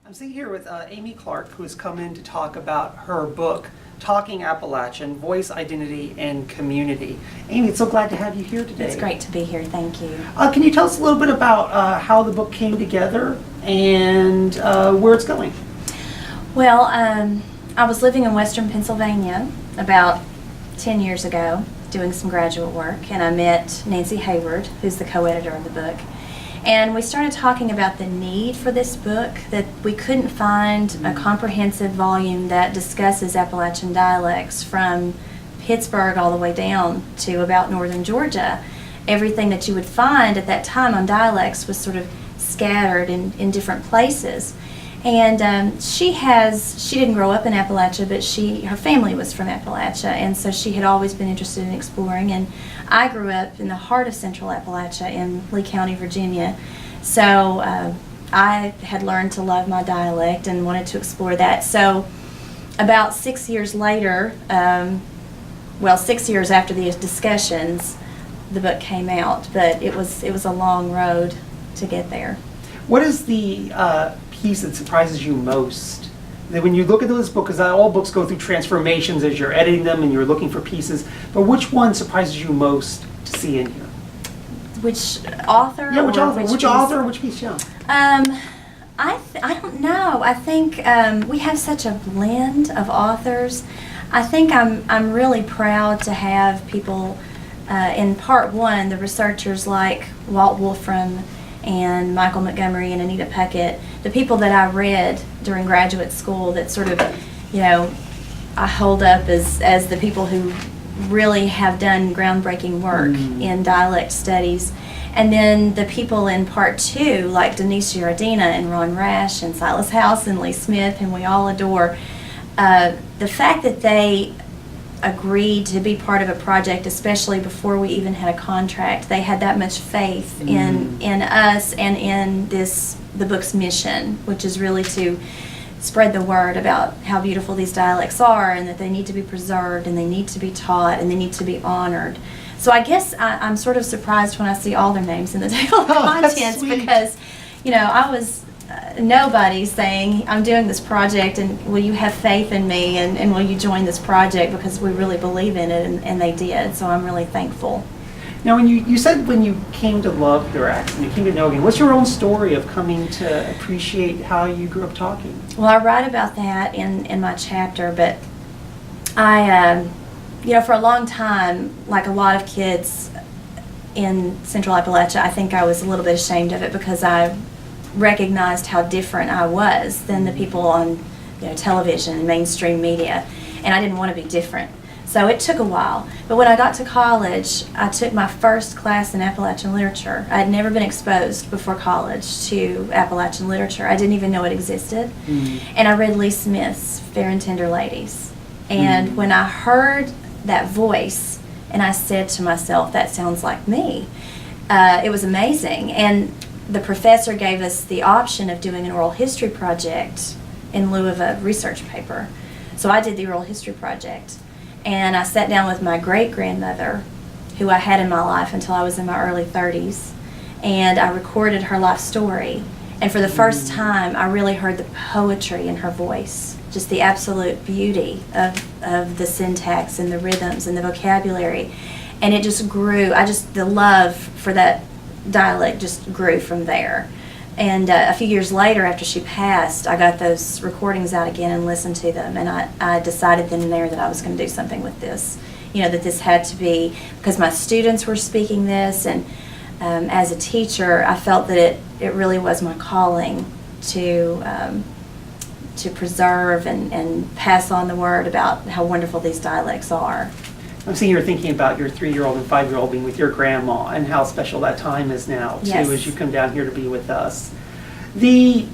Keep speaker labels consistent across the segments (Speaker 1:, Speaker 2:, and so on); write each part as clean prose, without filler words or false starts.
Speaker 1: I'm sitting here with Amy Clark, who has come in to talk about her book, Talking Appalachian, Voice, Identity, and Community. Amy, it's so glad to have you here today.
Speaker 2: It's great to be here, thank you.
Speaker 1: Can you tell us a little bit about how the book came together and where it's going?
Speaker 2: Well, I was living in Western Pennsylvania about 10 years ago doing some graduate work, and I met Nancy Hayward, who's the co-editor of the book. And we started talking about the need for this book, that we couldn't find a comprehensive volume that discusses Appalachian dialects from Pittsburgh all the way down to about northern Georgia. Everything that you would find at that time on dialects was sort of scattered in different places. And she didn't grow up in Appalachia, but her family was from Appalachia, and so she had always been interested in exploring. And I grew up in the heart of Central Appalachia in Lee County, Virginia, so I had learned to love my dialect and wanted to explore that. So about 6 years later, 6 years after the discussions, the book came out, but it was a long road to get there.
Speaker 1: What is the piece that surprises you most? That when you look at this book, because all books go through transformations as you're editing them and you're looking for pieces, but which one surprises you most to see in here?
Speaker 2: Which author?
Speaker 1: Yeah, which author?
Speaker 2: Which
Speaker 1: which
Speaker 2: piece?
Speaker 1: author? Which piece? Yeah.
Speaker 2: I don't know. I think we have such a blend of authors. I think I'm really proud to have people in part one, the researchers like Walt Wolfram and Michael Montgomery and Anita Puckett, the people that I read during graduate school that sort of, I hold up as the people who really have done groundbreaking work in dialect studies. And then the people in part two, like Denise Giardina and Ron Rash and Silas House and Lee Smith, whom we all adore, the fact that they agreed to be part of a project, especially before we even had a contract. They had that much faith in us and in the book's mission, which is really to spread the word about how beautiful these dialects are and that they need to be preserved and they need to be taught and they need to be honored. So I guess I'm sort of surprised when I see all their names in the table of contents, because I was nobody saying, I'm doing this project and will you have faith in me and will you join this project, because we really believe in it, and they did, so I'm really thankful.
Speaker 1: Now, when you said when you came to love your accent, you came to know again, what's your own story of coming to appreciate how you grew up talking?
Speaker 2: Well, I write about that in my chapter, but I, for a long time, like a lot of kids in Central Appalachia, I think I was a little bit ashamed of it because I recognized how different I was than the people on television and mainstream media, and I didn't want to be different. So it took a while. But when I got to college, I took my first class in Appalachian literature. I had never been exposed before college to Appalachian literature. I didn't even know it existed. And I read Lee Smith's Fair and Tender Ladies. And when I heard that voice, and I said to myself, that sounds like me, it was amazing. And the professor gave us the option of doing an oral history project in lieu of a research paper. So I did the oral history project. And I sat down with my great-grandmother, who I had in my life until I was in my early 30s, and I recorded her life story. And for the first time, I really heard the poetry in her voice, just the absolute beauty of the syntax and the rhythms and the vocabulary. And it just grew. The love for that dialect just grew from there. And a few years later, after she passed, I got those recordings out again and listened to them, and I decided then and there that I was going to do something with this. That this had to be, because my students were speaking this, and as a teacher, I felt that it really was my calling to preserve and pass on the word about how wonderful these dialects are.
Speaker 1: I'm sitting here thinking about your 3-year-old and 5-year-old being with your grandma and how special that time is now, too,
Speaker 2: Yes.
Speaker 1: as you come down here to be with us. Any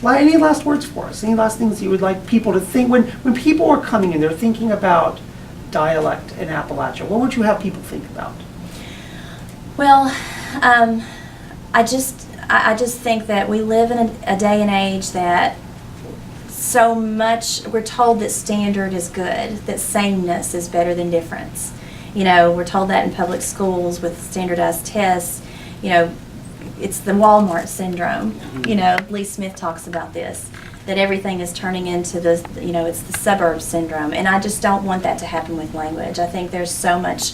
Speaker 1: last words for us? Any last things you would like people to think? When people are coming in, they're thinking about dialect in Appalachia, what would you have people think about?
Speaker 2: Well, I just think that we live in a day and age that so much, we're told that standard is good, that sameness is better than difference. We're told that in public schools with standardized tests. it's the Walmart syndrome. You know, Lee Smith talks about this, that everything is turning into the, you know, it's the suburb syndrome. And I just don't want that to happen with language. I think there's so much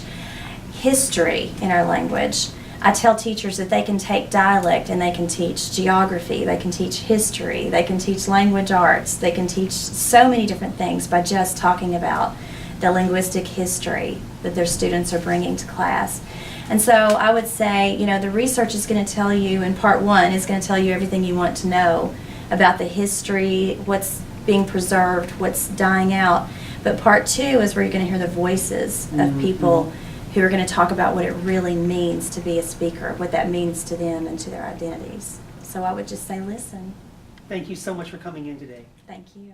Speaker 2: history in our language. I tell teachers that they can take dialect and they can teach geography, they can teach history, they can teach language arts, they can teach so many different things by just talking about the linguistic history that their students are bringing to class. And so I would say, you know, the research is going to tell you, in part one, is going to tell you everything you want to know about the history, what's being preserved, what's dying out. But part two is where you're going to hear the voices of people who are going to talk about what it really means to be a speaker, what that means to them and to their identities. So I would just say listen.
Speaker 1: Thank you so much for coming in today.
Speaker 2: Thank you.